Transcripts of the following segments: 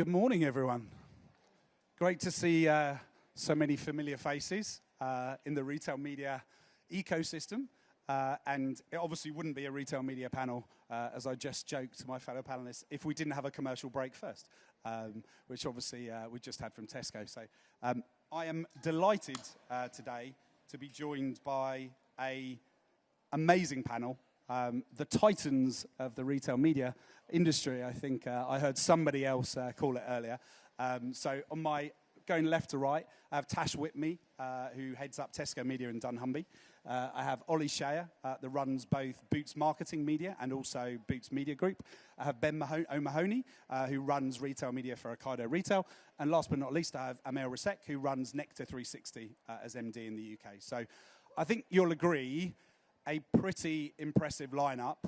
Good morning, everyone. Great to see so many familiar faces in the retail media ecosystem. And it obviously wouldn't be a retail media panel, as I just joked to my fellow panelists, if we didn't have a commercial break first, which obviously we just had from Tesco. So I am delighted today to be joined by an amazing panel. The titans of the retail media industry, I think I heard somebody else call it earlier. So on my going left to right, I have Tash Whitney, who heads up Tesco Media in Dunnhumby. I have Ollie Shayer, that runs both Boots Marketing Media and also Boots Media Group. I have BenO'Mahoney, who runs retail media for Ocado Retail. And last but not least, I have Amir, who runs Nectar 360 as MD in the UK. So I think you'll agree, a pretty impressive lineup.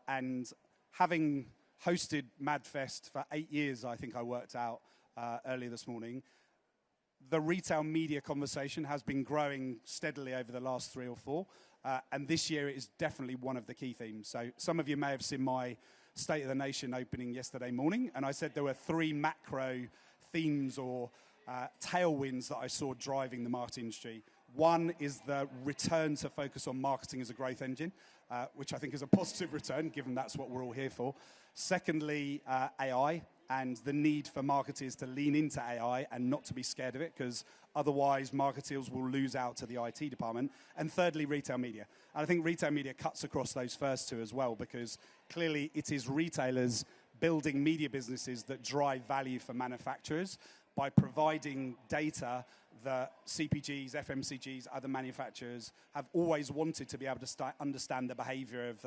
And having hosted MadFest for 8 years, I think I worked out earlier this morning, the retail media conversation has been growing steadily over the last 3 or 4. And this year it is definitely one of the key themes. So some of you may have seen my State of the Nation opening yesterday morning. And I said there were 3 macro themes or tailwinds that I saw driving the marketing industry. One is the return to focus on marketing as a growth engine, which I think is a positive return, given that's what we're all here for. Secondly, AI. And the need for marketers to lean into AI and not to be scared of it, because otherwise marketers will lose out to the IT department. And thirdly, retail media. And I think retail media cuts across those first 2 as well, because clearly it is retailers building media businesses that drive value for manufacturers by providing data that CPGs, FMCGs, other manufacturers have always wanted to be able to understand the behavior of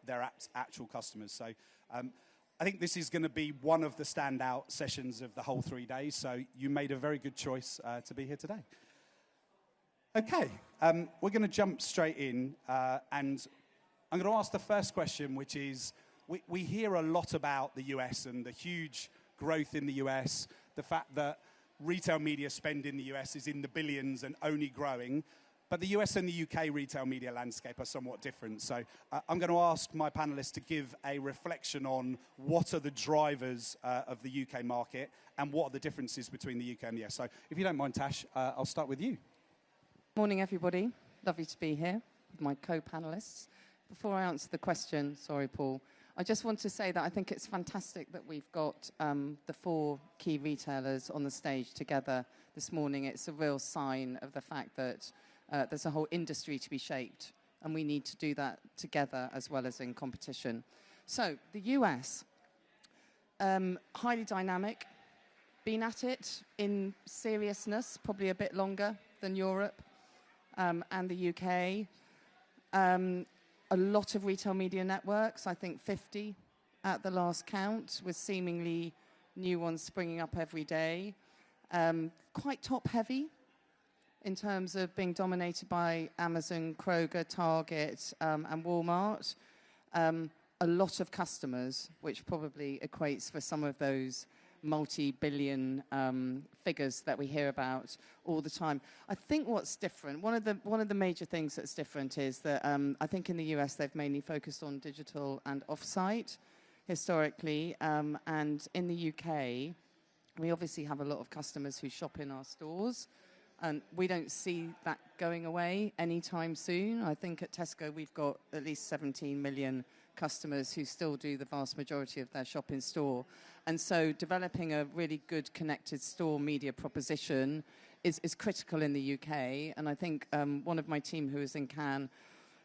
their actual customers. So I think this is going to be one of the standout sessions of the whole 3 days, so you made a very good choice to be here today. Okay, we're going to jump straight in, and I'm going to ask the first question, which is, we hear a lot about the US and the huge growth in the US, the fact that retail media spend in the US is in the billions and only growing. But the US and the UK retail media landscape are somewhat different. So I'm going to ask my panelists to give a reflection on what are the drivers of the UK market and what are the differences between the UK and the US. So if you don't mind, Tash, I'll start with you. Morning, everybody. Lovely to be here with my co-panelists. Before I answer the question, sorry, Paul, I just want to say that I think it's fantastic that we've got the 4 key retailers on the stage together this morning. It's a real sign of the fact that there's a whole industry to be shaped, and we need to do that together as well as in competition. So the US, highly dynamic, been at it in seriousness probably a bit longer than Europe and the UK. A lot of retail media networks, I think 50 at the last count, with seemingly new ones springing up every day. Quite top-heavy in terms of being dominated by Amazon, Kroger, Target, and Walmart. A lot of customers, which probably equates for some of those multi-billion figures that we hear about all the time. I think what's different, one of the major things that's different is that I think in the US they've mainly focused on digital and off-site historically, and in the UK we obviously have a lot of customers who shop in our stores. And we don't see that going away anytime soon. I think at Tesco we've got at least 17 million customers who still do the vast majority of their shop in store. And so developing a really good connected store media proposition is critical in the UK. And I think one of my team who was in Cannes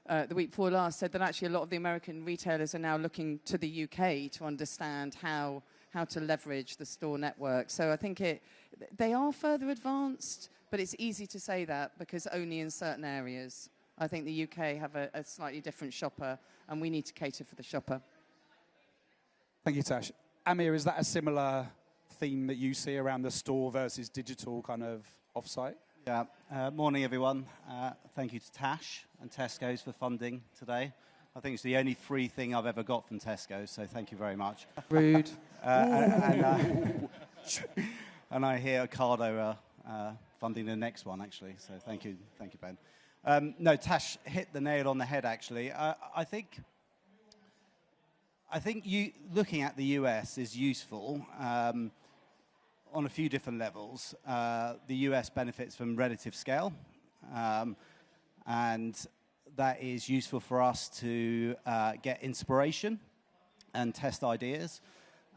the week before last said that actually a lot of the American retailers are now looking to the UK to understand how to leverage the store network. So I think they are further advanced, but it's easy to say that because only in certain areas. I think the UK have a slightly different shopper, and we need to cater for the shopper. Thank you, Tash. Amir, is that a similar theme that you see around the store versus digital kind of offsite? Yeah. Morning, everyone. Thank you to Tash and Tesco's for funding today. I think it's the only free thing I've ever got from Tesco, so thank you very much. Rude. And I hear Ocado funding the next one, actually. So thank you, Ben. No, Tash hit the nail on the head, actually. I think you looking at the US is useful on a few different levels. The US benefits from relative scale, and that is useful for us to get inspiration and test ideas.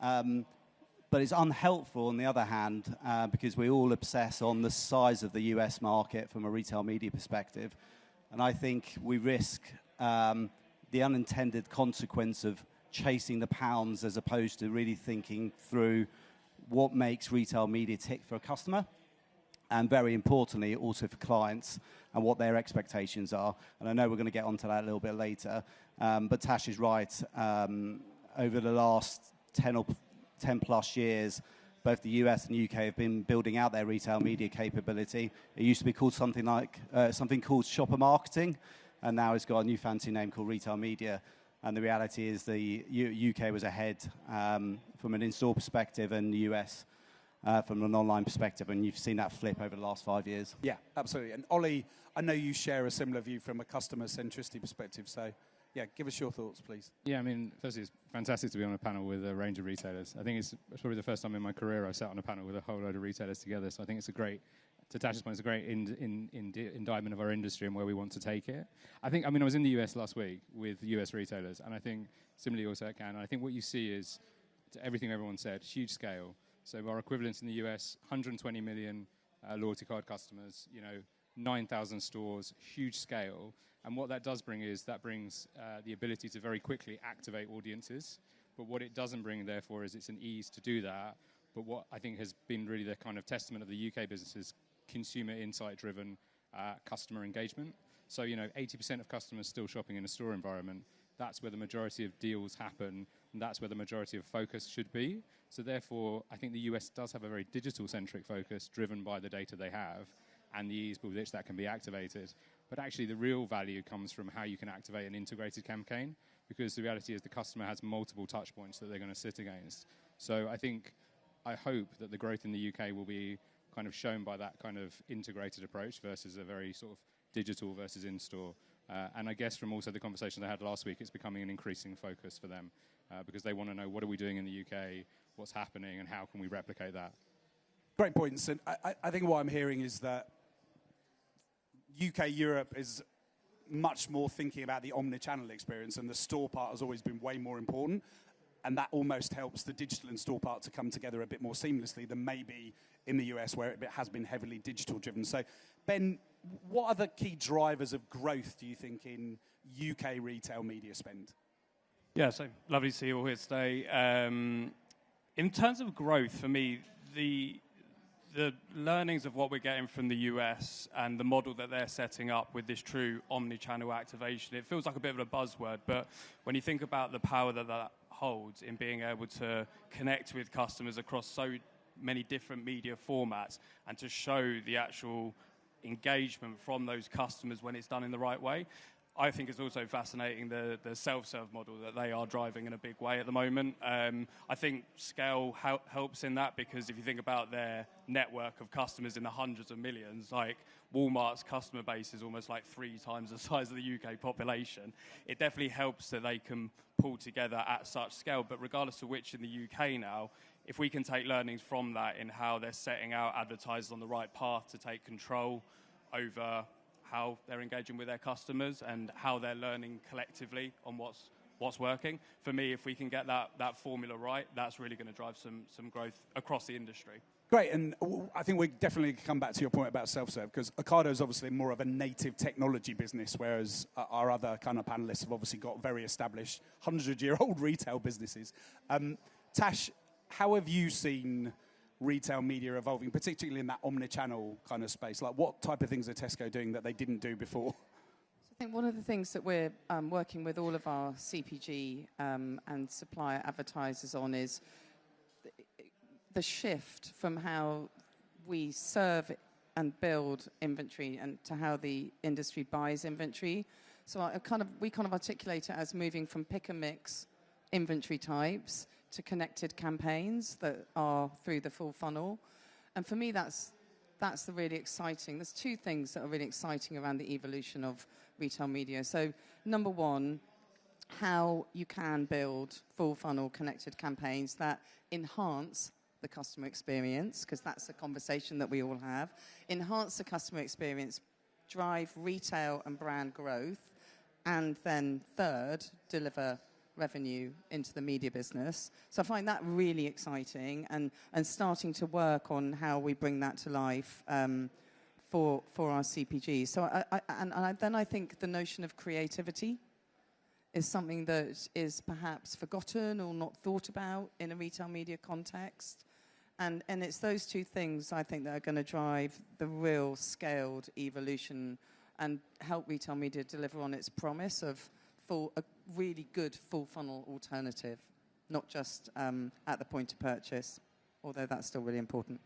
But it's unhelpful, on the other hand, because we all obsess on the size of the US market from a retail media perspective. And I think we risk the unintended consequence of chasing the pounds as opposed to really thinking through what makes retail media tick for a customer, and very importantly, also for clients and what their expectations are. And I know we're going to get onto that a little bit later, but Tash is right. Over the last 10 plus years, both the US and UK have been building out their retail media capability. It used to be called something called shopper marketing, and now it's got a new fancy name called retail media. And the reality is the UK was ahead from an in-store perspective, and the US from an online perspective, and you've seen that flip over the last 5 years. Yeah, absolutely. And Ollie, I know you share a similar view from a customer centricity perspective, so yeah, give us your thoughts, please. Yeah, I mean, firstly, it's fantastic to be on a panel with a range of retailers. I think it's probably the first time in my career I've sat on a panel with a whole load of retailers together, so I think it's a great, to Tash's point, it's a great indictment of our industry and where we want to take it. I was in the US last week with US retailers, and I think, similarly also at Cannes, I think what you see is, to everything everyone said, huge scale. So our equivalents in the US, 120 million loyalty card customers, 9,000 stores, huge scale. And what that does bring is the ability to very quickly activate audiences. But what it doesn't bring, therefore, is it's an ease to do that. But what I think has been really the kind of testament of the UK business is consumer insight-driven customer engagement. So, 80% of customers still shopping in a store environment. That's where the majority of deals happen, and that's where the majority of focus should be. So therefore, I think the US does have a very digital-centric focus driven by the data they have and the ease with which that can be activated. But actually, the real value comes from how you can activate an integrated campaign, because the reality is the customer has multiple touch points that they're going to sit against. So I hope that the growth in the UK will be kind of shown by that kind of integrated approach versus a very sort of digital versus in-store. And I guess from also the conversation I had last week, it's becoming an increasing focus for them because they want to know what are we doing in the UK, what's happening, and how can we replicate that. Great points. And I think what I'm hearing is that UK Europe is much more thinking about the omni-channel experience, and the store part has always been way more important. And that almost helps the digital and store part to come together a bit more seamlessly than maybe in the US, where it has been heavily digital driven. So, Ben, what are the key drivers of growth, do you think, in UK retail media spend? Yeah, so lovely to see you all here today. In terms of growth, for me, the learnings of what we're getting from the US and the model that they're setting up with this true omni-channel activation, it feels like a bit of a buzzword, but when you think about the power that holds in being able to connect with customers across so many different media formats and to show the actual engagement from those customers when it's done in the right way, I think it's also fascinating the self-serve model that they are driving in a big way at the moment. I think scale helps in that, because if you think about their network of customers in the hundreds of millions, like Walmart's customer base is almost like 3 times the size of the UK population. It definitely helps that they can pull together at such scale. But regardless of which in the UK now, if we can take learnings from that in how they're setting out advertisers on the right path to take control over how they're engaging with their customers and how they're learning collectively on what's working. For me, if we can get that formula right, that's really going to drive some growth across the industry. Great, and I think we definitely come back to your point about self-serve, because Ocado is obviously more of a native technology business, whereas our other kind of panelists have obviously got very established 100-year-old retail businesses. Tash, how have you seen retail media evolving, particularly in that omni-channel kind of space? Like, what type of things are Tesco doing that they didn't do before? I think one of the things that we're working with all of our CPG and supplier advertisers on is the shift from how we serve and build inventory and to how the industry buys inventory. So we kind of articulate it as moving from pick and mix inventory types to connected campaigns that are through the full funnel. And for me, that's the really exciting. There's 2 things that are really exciting around the evolution of retail media. So number one, how you can build full funnel connected campaigns that enhance the customer experience, because that's a conversation that we all have. Enhance the customer experience, drive retail and brand growth, and then third, deliver revenue into the media business. So I find that really exciting, and starting to work on how we bring that to life for our CPGs. So then I think the notion of creativity is something that is perhaps forgotten or not thought about in a retail media context. And it's those two things, I think, that are going to drive the real scaled evolution and help retail media deliver on its promise of a really good full funnel alternative, not just at the point of purchase, although that's still really important.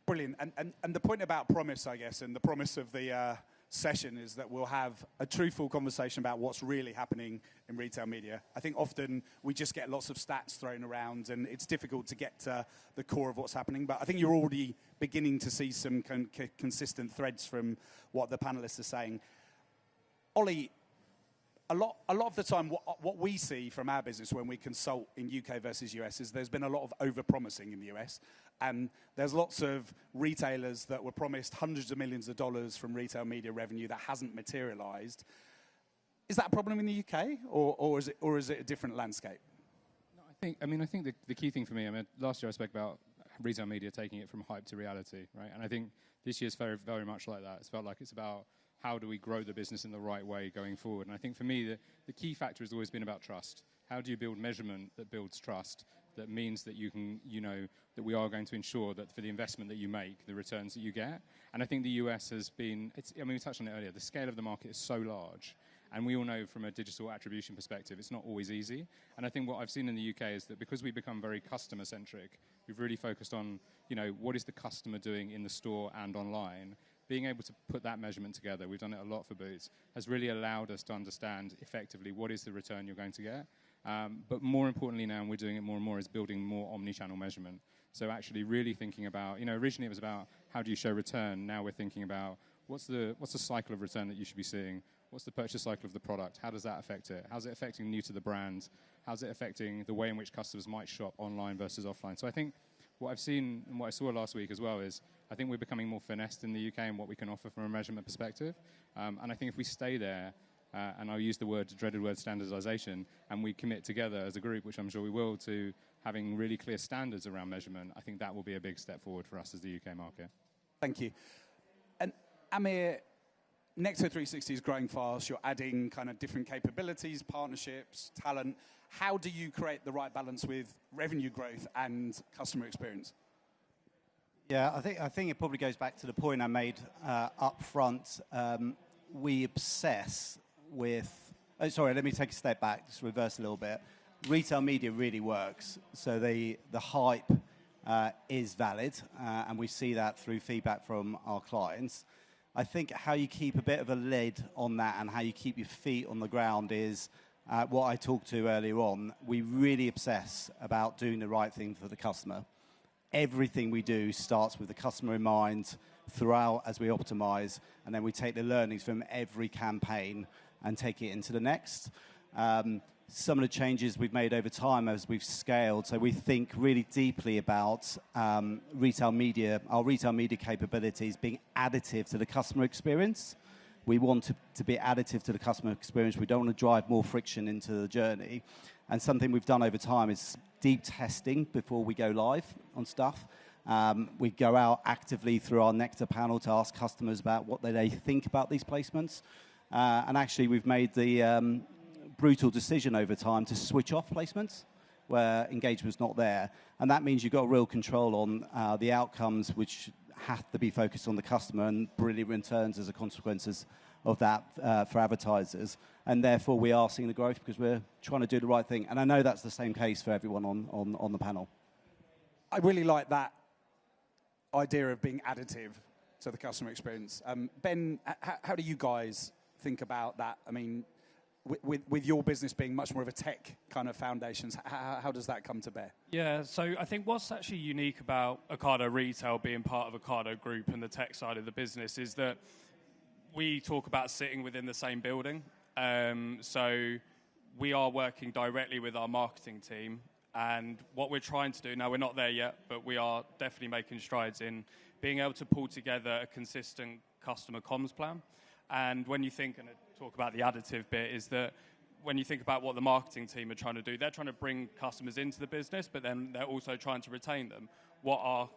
Brilliant. And the point about promise, I guess, and the promise of the session is that we'll have a truthful conversation about what's really happening in retail media. I think often we just get lots of stats thrown around and it's difficult to get to the core of what's happening. But I think you're already beginning to see some consistent threads from what the panelists are saying. Ollie, a lot of the time, what we see from our business when we consult in UK versus US is there's been a lot of over-promising in the US. And there's lots of retailers that were promised hundreds of millions of dollars from retail media revenue that hasn't materialized. Is that a problem in the UK, or is it a different landscape? No, I think the key thing for me, last year I spoke about retail media taking it from hype to reality, right? And I think this year's very, very much like that. It's felt like it's about how do we grow the business in the right way going forward. And I think for me, the key factor has always been about trust. How do you build measurement that builds trust? That means that you can, that we are going to ensure that for the investment that you make, the returns that you get. And I think the US has been, we touched on it earlier, the scale of the market is so large. And we all know from a digital attribution perspective, it's not always easy. And I think what I've seen in the UK is that because we've become very customer-centric, we've really focused on, what is the customer doing in the store and online. Being able to put that measurement together, we've done it a lot for Boots, has really allowed us to understand effectively what is the return you're going to get. But more importantly now, and we're doing it more and more, is building more omni-channel measurement. So actually really thinking about, originally it was about how do you show return. Now we're thinking about what's the cycle of return that you should be seeing? What's the purchase cycle of the product? How does that affect it? How's it affecting new to the brand? How's it affecting the way in which customers might shop online versus offline? So I think what I've seen and what I saw last week as well is I think we're becoming more finessed in the UK and what we can offer from a measurement perspective. And I think if we stay there, and I'll use the dreaded word standardization, and we commit together as a group, which I'm sure we will, to having really clear standards around measurement, I think that will be a big step forward for us as the UK market. Thank you. And Amir, Nectar 360 is growing fast. You're adding kind of different capabilities, partnerships, talent. How do you create the right balance with revenue growth and customer experience? Yeah, I think it probably goes back to the point I made up front. We obsess with... Oh, sorry, let me take a step back, just reverse a little bit. Retail media really works. So the hype is valid, and we see that through feedback from our clients. I think how you keep a bit of a lid on that and how you keep your feet on the ground is what I talked to earlier on. We really obsess about doing the right thing for the customer. Everything we do starts with the customer in mind throughout as we optimize, and then we take the learnings from every campaign and take it into the next. Some of the changes we've made over time as we've scaled, so we think really deeply about our retail media capabilities being additive to the customer experience. We want to be additive to the customer experience. We don't want to drive more friction into the journey. And something we've done over time is deep testing before we go live on stuff. We go out actively through our Nectar panel to ask customers about what they think about these placements. And actually, we've made the brutal decision over time to switch off placements where engagement's not there. And that means you've got real control on the outcomes, which have to be focused on the customer, and brilliant returns as a consequence of that for advertisers. And therefore, we are seeing the growth because we're trying to do the right thing. And I know that's the same case for everyone on the panel. I really like that idea of being additive to the customer experience. Ben, how do you guys think about that? I mean, with your business being much more of a tech kind of foundations, how does that come to bear? Yeah, so I think what's actually unique about Ocado Retail being part of Ocado Group and the tech side of the business is that we talk about sitting within the same building. So we are working directly with our marketing team And what we're trying to do, now we're not there yet, but we are definitely making strides in being able to pull together a consistent customer comms plan. And when you think, and I talk about the additive bit, is that when you think about what the marketing team are trying to do, they're trying to bring customers into the business, but then they're also trying to retain them. What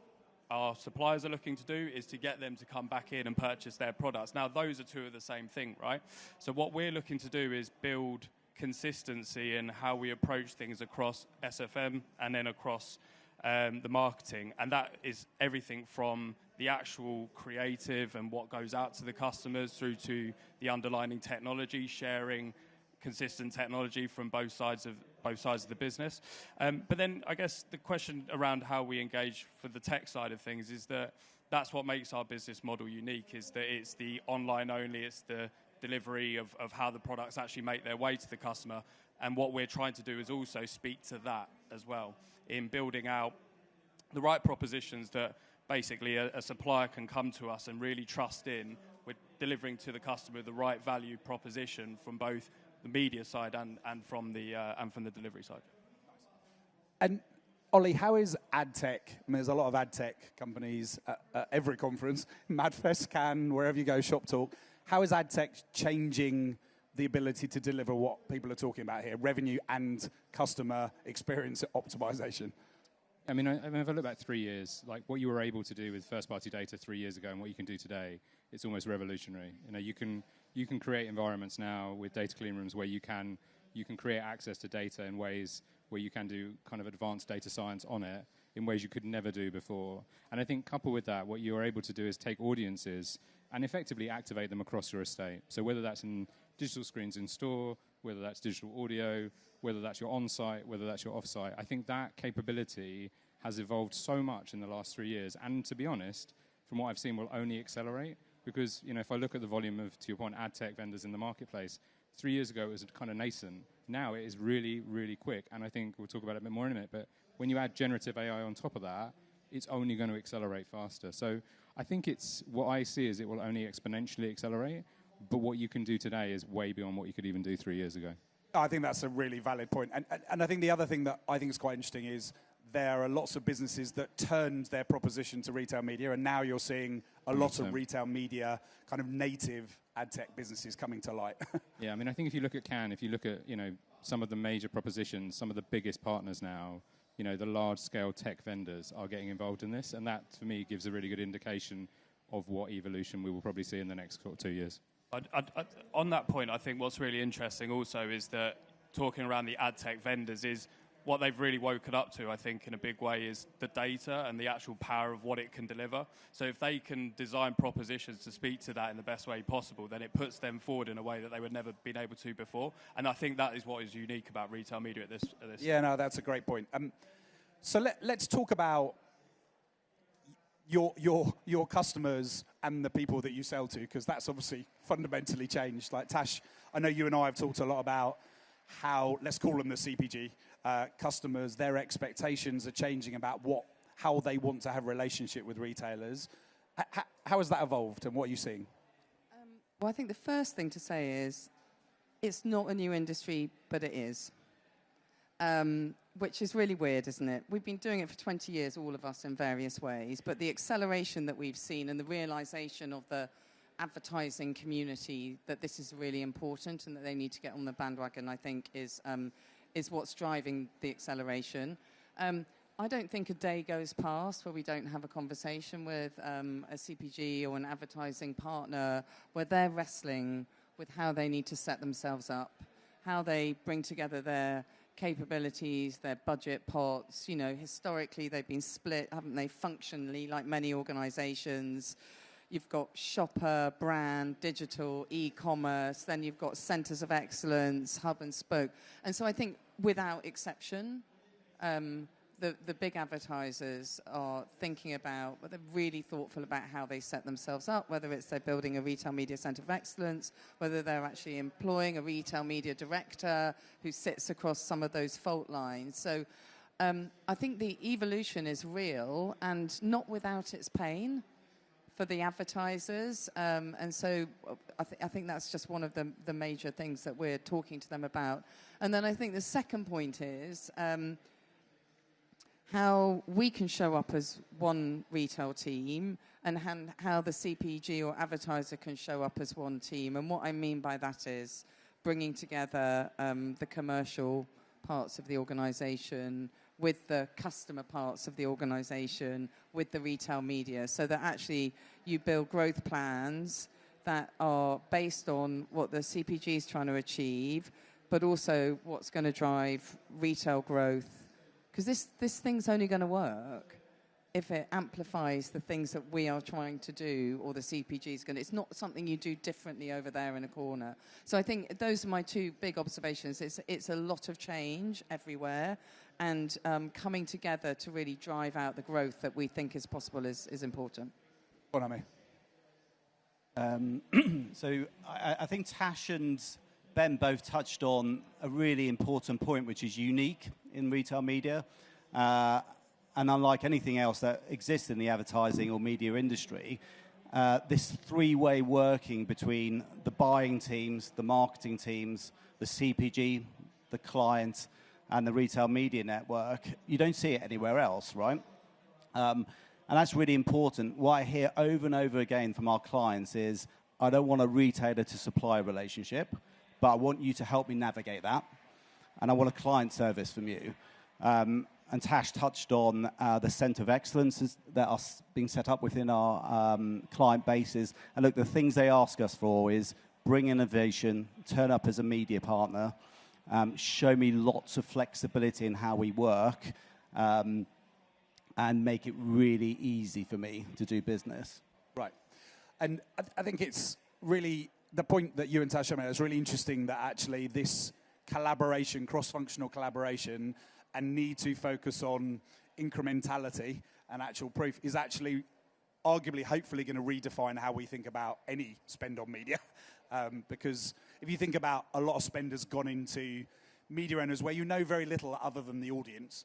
our suppliers are looking to do is to get them to come back in and purchase their products. Now, those are two of the same thing, right? So what we're looking to do is build consistency in how we approach things across SFM and then across the marketing. And that is everything from the actual creative and what goes out to the customers through to the underlying technology, sharing consistent technology from both sides of the business. But then I guess the question around how we engage for the tech side of things is that's what makes our business model unique, is that it's the online only, it's the delivery of how the products actually make their way to the customer. And what we're trying to do is also speak to that as well in building out the right propositions that basically a supplier can come to us and really trust in. We're delivering to the customer the right value proposition from both the media side and from the delivery side. And Ollie, how is AdTech? I mean, there's a lot of AdTech companies at every conference, MadFest, Cannes, wherever you go, Shop Talk. How is AdTech changing the ability to deliver what people are talking about here, revenue and customer experience optimization? I mean, if I look back 3 years, like what you were able to do with first-party data 3 years ago and what you can do today, it's almost revolutionary. You know, you can create environments now with data clean rooms where you can create access to data in ways where you can do kind of advanced data science on it in ways you could never do before. And I think coupled with that, what you're able to do is take audiences and effectively activate them across your estate. So whether that's in digital screens in store, whether that's digital audio, whether that's your on-site, whether that's your off-site, I think that capability has evolved so much in the last 3 years. And to be honest, from what I've seen, will only accelerate. Because, you know, if I look at the volume of, to your point, ad tech vendors in the marketplace, 3 years ago it was kind of nascent. Now it is really, really quick. And I think we'll talk about it a bit more in a minute. But when you add generative AI on top of that, it's only going to accelerate faster. So I think what I see is it will only exponentially accelerate. But what you can do today is way beyond what you could even do 3 years ago. I think that's a really valid point. And I think the other thing that I think is quite interesting is there are lots of businesses that turned their proposition to retail media, and now you're seeing a lot of retail media kind of native ad tech businesses coming to light. Yeah, I mean, I think if you look at Cannes, if you look at, you know, some of the major propositions, some of the biggest partners now, you know, the large-scale tech vendors are getting involved in this, and that, for me, gives a really good indication of what evolution we will probably see in the next 2 years. On that point, I think what's really interesting also is that talking around the ad tech vendors is what they've really woken up to, I think, in a big way is the data and the actual power of what it can deliver. So if they can design propositions to speak to that in the best way possible, then it puts them forward in a way that they would never been able to before. And I think that is what is unique about retail media at this. Yeah, no, that's a great point. So let's talk about your customers and the people that you sell to, because that's obviously fundamentally changed. Like Tash, I know you and I have talked a lot about how, let's call them the CPG customers, their expectations are changing about how they want to have a relationship with retailers. How has that evolved, and what are you seeing? Well, I think the first thing to say is it's not a new industry, but it is. Which is really weird, isn't it? We've been doing it for 20 years, all of us, in various ways, but the acceleration that we've seen and the realization of the advertising community that this is really important and that they need to get on the bandwagon, I think, is what's driving the acceleration. I don't think a day goes past where we don't have a conversation with a CPG or an advertising partner where they're wrestling with how they need to set themselves up, how they bring together their capabilities, their budget pots. You know, historically they've been split, haven't they, functionally, like many organizations. You've got shopper, brand, digital, e-commerce, then you've got centers of excellence, hub and spoke. And so I think without exception, the big advertisers are thinking about, they're really thoughtful about how they set themselves up, whether it's they're building a retail media center of excellence, whether they're actually employing a retail media director who sits across some of those fault lines. So I think the evolution is real and not without its pain for the advertisers. And so I think that's just one of the major things that we're talking to them about. And then I think the second point is, how we can show up as one retail team and how the CPG or advertiser can show up as one team. And what I mean by that is bringing together the commercial parts of the organisation with the customer parts of the organisation, with the retail media, so that actually you build growth plans that are based on what the CPG is trying to achieve, but also what's going to drive retail growth. Because this thing's only going to work if it amplifies the things that we are trying to do, or the CPG is going to. It's not something you do differently over there in a corner. So I think those are my two big observations. It's a lot of change everywhere, and coming together to really drive out the growth that we think is possible is important. Go on, Amir. So I think Tash and Ben both touched on a really important point, which is unique in retail media. And unlike anything else that exists in the advertising or media industry, this three-way working between the buying teams, the marketing teams, the CPG, the client, and the retail media network, you don't see it anywhere else, right? And that's really important. What I hear over and over again from our clients is, I don't want a retailer to supply relationship, but I want you to help me navigate that. And I want a client service from you. And Tash touched on the Centre of Excellence that are being set up within our client bases. And look, the things they ask us for is bring innovation, turn up as a media partner, show me lots of flexibility in how we work, and make it really easy for me to do business. Right. And I think it's really, the point that you and Tasha made is really interesting, that actually this collaboration, cross-functional collaboration, and need to focus on incrementality and actual proof is actually arguably, hopefully, going to redefine how we think about any spend on media. Because if you think about, a lot of spend has gone into media owners where you know very little other than the audience.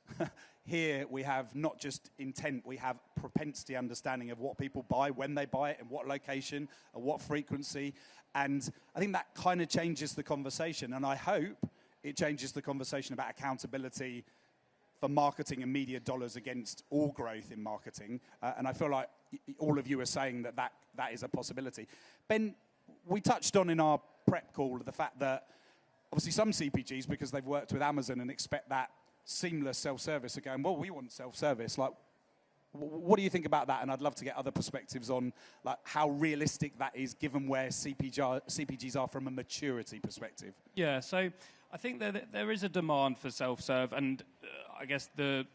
Here we have not just intent, we have propensity understanding of what people buy, when they buy it, and what location, and what frequency. And I think that kind of changes the conversation. And I hope it changes the conversation about accountability for marketing and media dollars against all growth in marketing. And I feel like all of you are saying that is a possibility. Ben, we touched on in our prep call the fact that obviously some CPGs, because they've worked with Amazon and expect that seamless self-service, are going, well, we want self-service. Like, what do you think about that? And I'd love to get other perspectives on like how realistic that is, given where CPGs are from a maturity perspective. Yeah, so I think that there is a demand for self-serve, and I guess the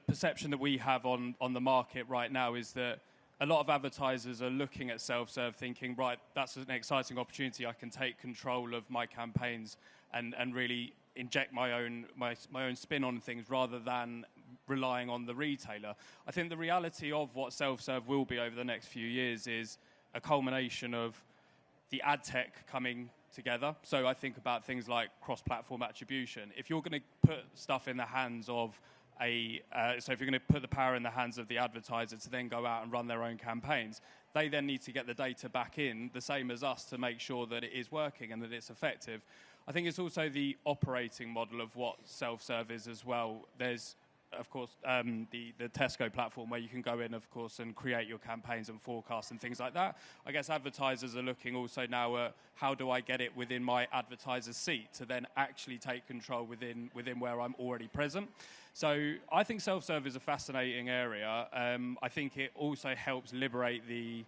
perception that we have on the market right now is that a lot of advertisers are looking at self-serve thinking, right, that's an exciting opportunity. I can take control of my campaigns and really inject my own spin on things rather than relying on the retailer. I think the reality of what self-serve will be over the next few years is a culmination of the AdTech coming together. So I think about things like cross-platform attribution. If you're going to put stuff in the hands of so if you're going to put the power in the hands of the advertiser to then go out and run their own campaigns, they then need to get the data back in, the same as us, to make sure that it is working and that it's effective. I think it's also the operating model of what self-serve is as well. There's, of course, the Tesco platform where you can go in, of course, and create your campaigns and forecasts and things like that. I guess advertisers are looking also now at how do I get it within my advertiser's seat to then actually take control within where I'm already present. So I think self-serve is a fascinating area. I think it also helps liberate the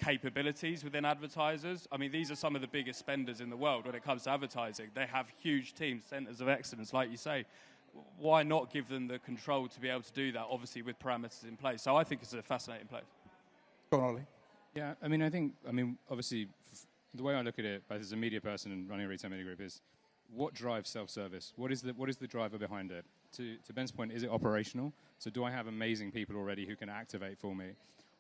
capabilities within advertisers. I mean, these are some of the biggest spenders in the world when it comes to advertising. They have huge teams, centres of excellence, like you say. Why not give them the control to be able to do that, obviously with parameters in place? So I think it's a fascinating place. Go on, Ollie. Yeah, obviously, the way I look at it, both as a media person and running a retail media group, is what drives self-service? What is the driver behind it? To Ben's point, is it operational? So do I have amazing people already who can activate for me?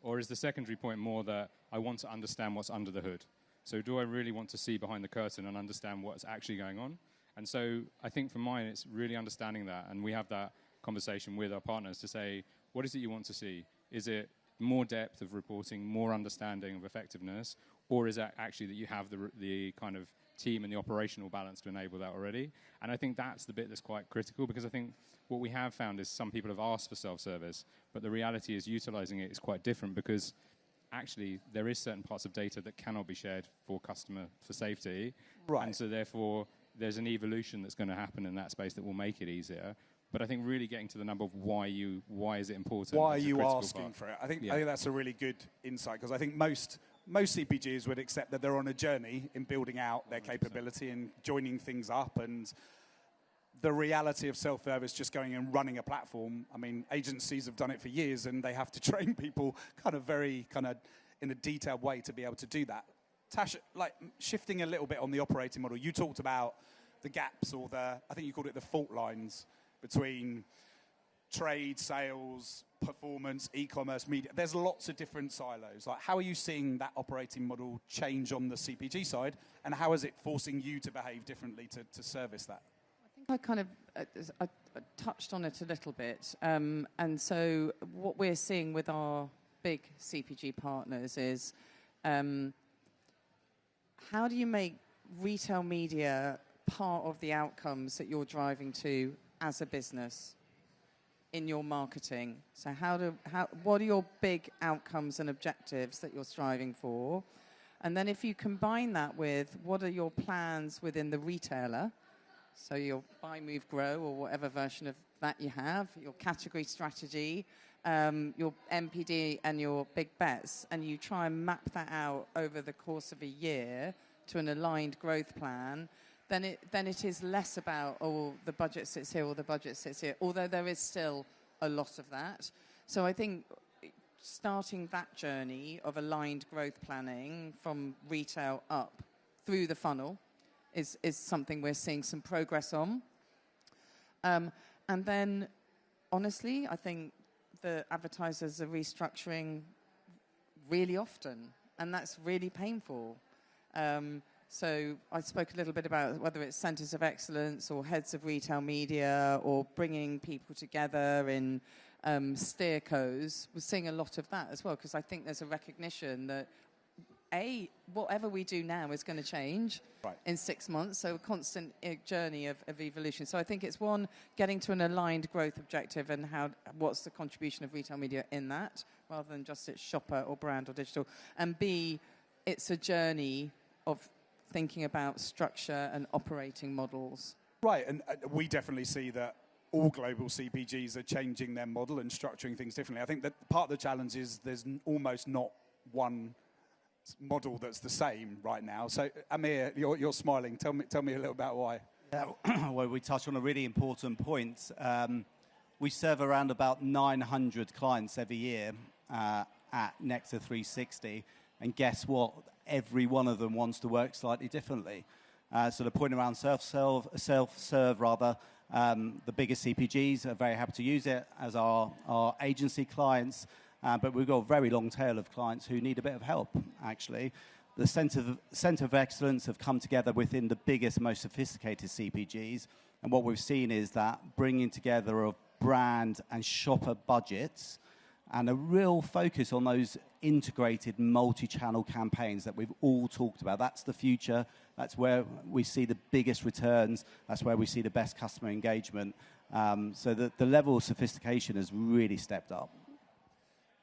Or is the secondary point more that I want to understand what's under the hood? So do I really want to see behind the curtain and understand what's actually going on? And so I think for mine, it's really understanding that. And we have that conversation with our partners to say, what is it you want to see? Is it more depth of reporting, more understanding of effectiveness? Or is that actually that you have the kind of team and the operational balance to enable that already. And I think that's the bit that's quite critical, because I think what we have found is some people have asked for self-service, but the reality is utilizing it is quite different, because actually there is certain parts of data that cannot be shared for safety. Right. And so therefore there's an evolution that's going to happen in that space that will make it easier. But I think really getting to the number of why is it important? Why are you asking for it? I think that's a really good insight, because I think most CPGs would accept that they're on a journey in building out their capability and joining things up, and the reality of self-service, just going and running a platform. I mean, agencies have done it for years, and they have to train people very in a detailed way to be able to do that. Tash, like shifting a little bit on the operating model, you talked about the gaps, or I think you called it the fault lines between trade, sales, performance, e-commerce, media. There's lots of different silos. Like, how are you seeing that operating model change on the CPG side, and how is it forcing you to behave differently to service that? I kind of I touched on it a little bit. And so what we're seeing with our big CPG partners is how do you make retail media part of the outcomes that you're driving to as a business in your marketing? So what are your big outcomes and objectives that you're striving for? And then if you combine that with what are your plans within the retailer, so your buy, move, grow, or whatever version of that you have, your category strategy, your MPD and your big bets, and you try and map that out over the course of a year to an aligned growth plan, then it is less about, the budget sits here or the budget sits here, although there is still a lot of that. So I think starting that journey of aligned growth planning from retail up through the funnel is something we're seeing some progress on. And then, honestly, I think the advertisers are restructuring really often, and that's really painful. So I spoke a little bit about whether it's centres of excellence or heads of retail media or bringing people together in steercos. We're seeing a lot of that as well, because I think there's a recognition that whatever we do now is going to change in 6 months, so a constant journey of evolution. So I think it's one, getting to an aligned growth objective and what's the contribution of retail media in that, rather than just its shopper or brand or digital. And B, it's a journey of thinking about structure and operating models. Right, and we definitely see that all global CPGs are changing their model and structuring things differently. I think that part of the challenge is there's almost not one model that's the same right now. So, Amir, you're smiling. Tell me a little about why. Yeah, well, we touched on a really important point. We serve around about 900 clients every year at Nectar 360, and guess what? Every one of them wants to work slightly differently. So the point around self-serve, the biggest CPGs are very happy to use it, as our agency clients. But we've got a very long tail of clients who need a bit of help, actually. The Centre of Excellence have come together within the biggest, most sophisticated CPGs. And what we've seen is that bringing together of brand and shopper budgets and a real focus on those integrated multi-channel campaigns that we've all talked about. That's the future. That's where we see the biggest returns. That's where we see the best customer engagement. So the level of sophistication has really stepped up.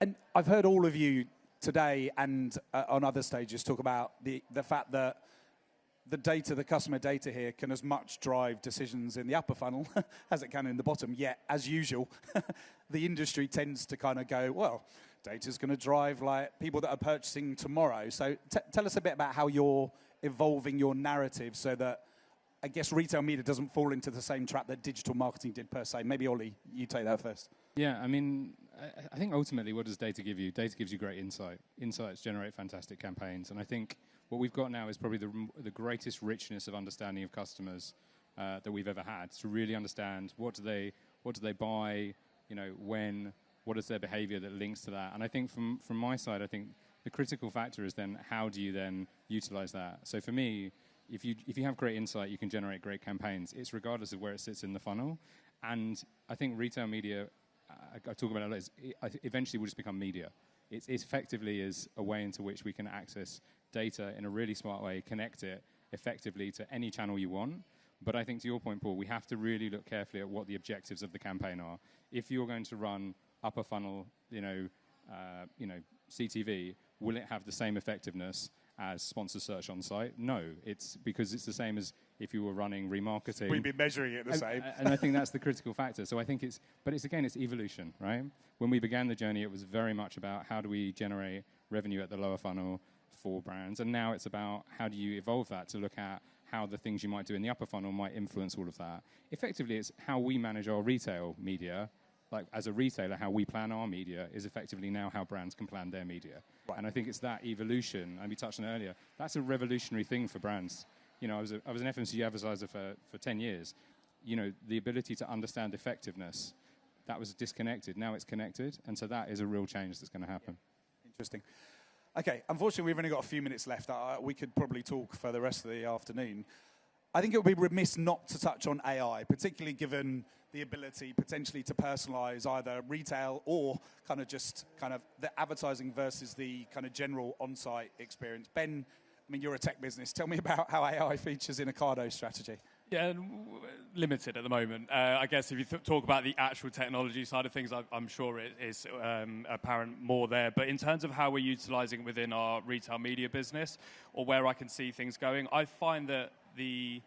And I've heard all of you today and on other stages talk about the fact that the data, the customer data here, can as much drive decisions in the upper funnel as it can in the bottom. Yet, as usual, the industry tends to kind of go, well, data's going to drive like people that are purchasing tomorrow. So tell us a bit about how you're evolving your narrative so that, I guess, retail media doesn't fall into the same trap that digital marketing did per se. Maybe, Ollie, you take that first. Yeah, I mean, I think ultimately what does data give you? Data gives you great insight. Insights generate fantastic campaigns. And I think what we've got now is probably the greatest richness of understanding of customers that we've ever had, to really understand what do they buy, when, what is their behavior that links to that. And I think from my side, I think the critical factor is then how do you then utilize that? So for me, if you have great insight, you can generate great campaigns. It's regardless of where it sits in the funnel. And I think retail media, I talk about it, eventually will just become media. It effectively is a way into which we can access data in a really smart way, connect it effectively to any channel you want. But I think to your point, Paul, we have to really look carefully at what the objectives of the campaign are. If you're going to run upper funnel, CTV, will it have the same effectiveness as sponsor search on site? No, it's because it's the same as if you were running remarketing. We'd be measuring it the same. And I think that's the critical factor. So I think it's evolution, right? When we began the journey, it was very much about how do we generate revenue at the lower funnel for brands. And now it's about how do you evolve that to look at how the things you might do in the upper funnel might influence all of that. Effectively, it's how we manage our retail media. Like as a retailer, how we plan our media is effectively now how brands can plan their media. Right. And I think it's that evolution, and we touched on it earlier, that's a revolutionary thing for brands. You know, I was an FMCG advertiser for 10 years. You know, the ability to understand effectiveness, that was disconnected. Now it's connected, and so that is a real change that's going to happen. Interesting. Okay, unfortunately, we've only got a few minutes left. We could probably talk for the rest of the afternoon. I think it would be remiss not to touch on AI, particularly given the ability potentially to personalize either retail or kind of the advertising versus the kind of general on-site experience. Ben, I mean, you're a tech business. Tell me about how AI features in Ocado's strategy. Yeah, limited at the moment. I guess if you talk about the actual technology side of things, I'm sure it is apparent more there. But in terms of how we're utilizing it within our retail media business, or where I can see things going, I find that the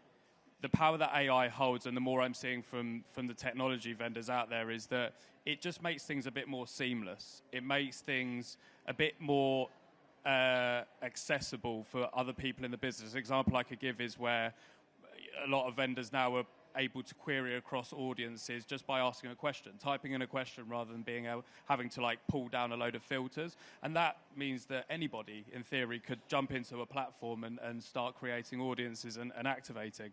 power that AI holds, and the more I'm seeing from the technology vendors out there, is that it just makes things a bit more seamless. It makes things a bit more accessible for other people in the business. An example I could give is where a lot of vendors now are able to query across audiences just by asking a question, typing in a question rather than having to pull down a load of filters. And that means that anybody, in theory, could jump into a platform and start creating audiences and activating.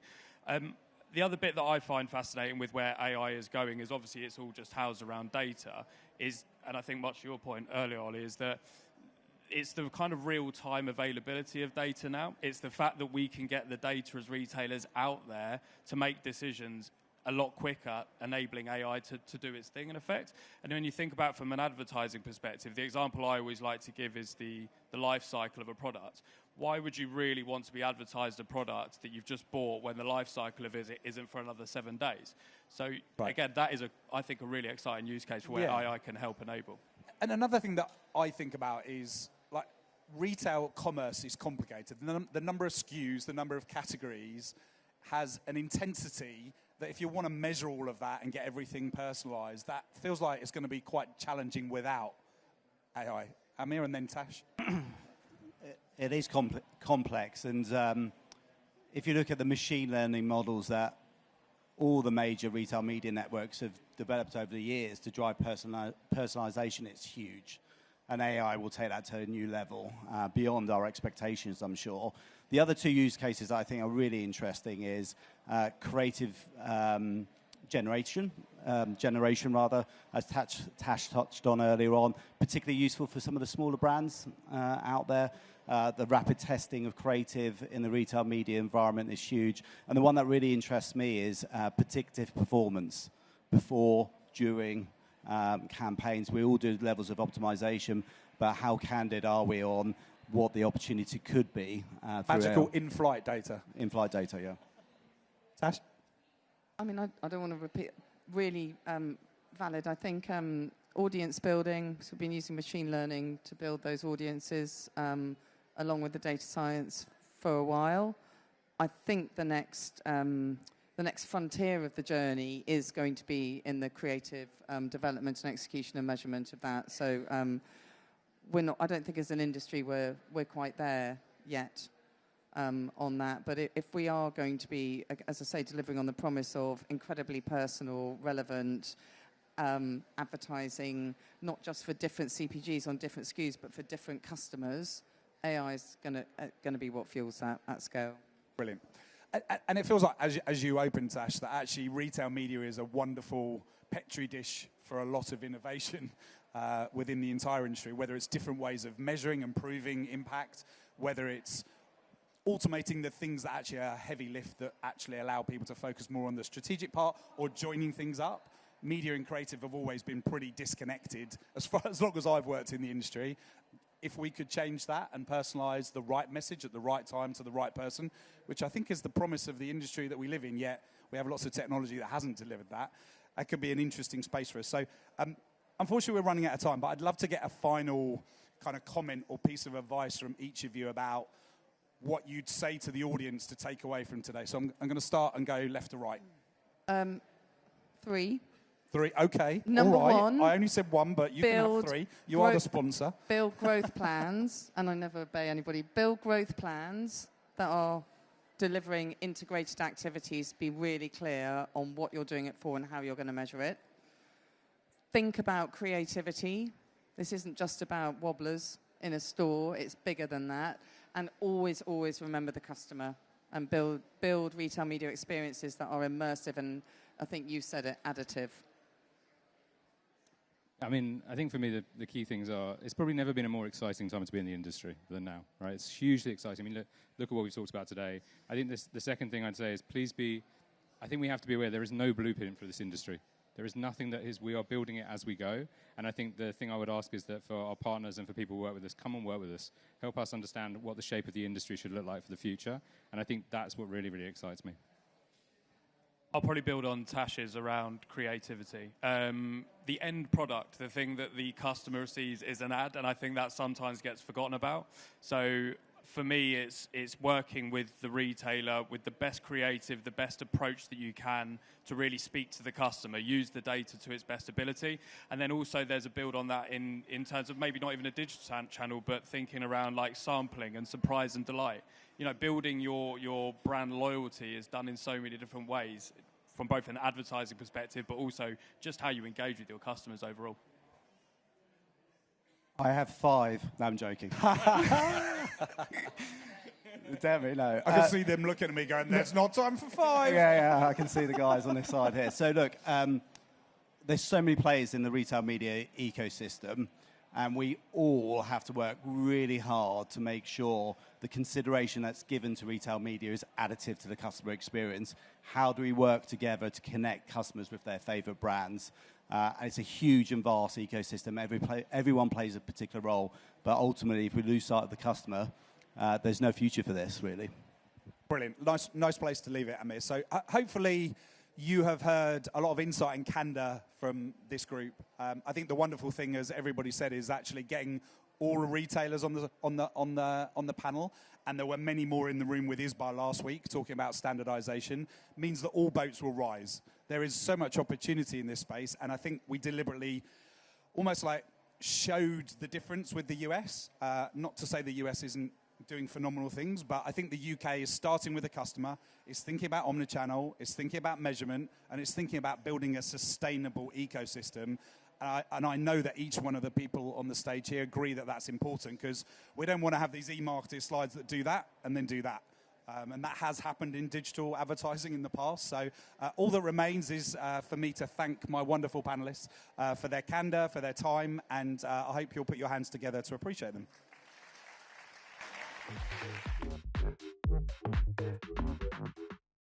The other bit that I find fascinating with where AI is going is obviously it's all just housed around data, and I think much to your point earlier, Ollie, is that it's the kind of real-time availability of data now. It's the fact that we can get the data as retailers out there to make decisions a lot quicker, enabling AI to do its thing in effect. And when you think about from an advertising perspective, the example I always like to give is the life cycle of a product. Why would you really want to be advertised a product that you've just bought when the life cycle of it isn't for another 7 days? So again, that is, I think, a really exciting use case for where AI can help enable. And another thing that I think about is retail commerce is complicated. The number of SKUs, the number of categories has an intensity that if you want to measure all of that and get everything personalized, that feels like it's going to be quite challenging without AI. Amir and then Tash. It is complex, and if you look at the machine learning models that all the major retail media networks have developed over the years to drive personalization, it's huge. And AI will take that to a new level, beyond our expectations, I'm sure. The other two use cases I think are really interesting is creative generation, as Tash touched on earlier on, particularly useful for some of the smaller brands out there. The rapid testing of creative in the retail media environment is huge. And the one that really interests me is predictive performance before, during, campaigns. We all do levels of optimization, but how candid are we on what the opportunity could be? Magical in-flight data. In-flight data, yeah. Tash? I mean, I don't want to repeat. Really valid. I think audience building, so we've been using machine learning to build those audiences along with the data science for a while. I think the next frontier of the journey is going to be in the creative development and execution and measurement of that. So I don't think as an industry we're quite there yet on that. But if we are going to be, as I say, delivering on the promise of incredibly personal, relevant advertising, not just for different CPGs on different SKUs, but for different customers, AI is going to be what fuels that at scale. Brilliant. And it feels like, as you opened, Tash, that actually retail media is a wonderful petri dish for a lot of innovation within the entire industry, whether it's different ways of measuring and proving impact, whether it's automating the things that actually are heavy lift that actually allow people to focus more on the strategic part, or joining things up. Media and creative have always been pretty disconnected as long as I've worked in the industry. if we could change that and personalize the right message at the right time to the right person, which I think is the promise of the industry that we live in, yet we have lots of technology that hasn't delivered that. That could be an interesting space for us. So unfortunately, we're running out of time, but I'd love to get a final kind of comment or piece of advice from each of you about what you'd say to the audience to take away from today. So I'm going to start and go left to right. 3. 3, okay. Number all right. 1. I only said 1, but you can have 3. You are the sponsor. Build growth plans, and I never obey anybody. Build growth plans that are delivering integrated activities. Be really clear on what you're doing it for and how you're going to measure it. Think about creativity. This isn't just about wobblers in a store. It's bigger than that. And always, always remember the customer and build retail media experiences that are immersive and, I think you said it, additive. I mean, I think for me, the key things are, it's probably never been a more exciting time to be in the industry than now, right? It's hugely exciting. I mean, look at what we've talked about today. I think the second thing I'd say is I think we have to be aware there is no blueprint for this industry. There is nothing we are building it as we go. And I think the thing I would ask is that for our partners and for people who work with us, come and work with us. Help us understand what the shape of the industry should look like for the future. And I think that's what really, really excites me. I'll probably build on Tash's around creativity. The end product, the thing that the customer sees is an ad, and I think that sometimes gets forgotten about. So for me, it's working with the retailer with the best creative, the best approach that you can to really speak to the customer, use the data to its best ability. And then also there's a build on that in terms of maybe not even a digital channel, but thinking around like sampling and surprise and delight. You know, building your brand loyalty is done in so many different ways, from both an advertising perspective, but also just how you engage with your customers overall. I have 5. No, I'm joking. Damn it, no. I can see them looking at me going, there's not time for 5. Yeah, I can see the guys on this side here. So look, there's so many players in the retail media ecosystem, and we all have to work really hard to make sure the consideration that's given to retail media is additive to the customer experience. How do we work together to connect customers with their favorite brands? And it's a huge and vast ecosystem. Everyone plays a particular role, but ultimately, if we lose sight of the customer, there's no future for this, really. Brilliant. Nice place to leave it, Amir. So hopefully you have heard a lot of insight and candor from this group. I think the wonderful thing, as everybody said, is actually getting all the retailers on the panel, and there were many more in the room with Isbar last week talking about standardization, means that all boats will rise. There is so much opportunity in this space, and I think we deliberately almost like showed the difference with the US. Not to say the US isn't doing phenomenal things, but I think the UK is starting with the customer, is thinking about omnichannel, is thinking about measurement, and is thinking about building a sustainable ecosystem. And I know that each one of the people on the stage here agree that that's important, because we don't want to have these e-marketing slides that do that and then do that. And that has happened in digital advertising in the past. So all that remains is for me to thank my wonderful panelists for their candor, for their time, and I hope you'll put your hands together to appreciate them.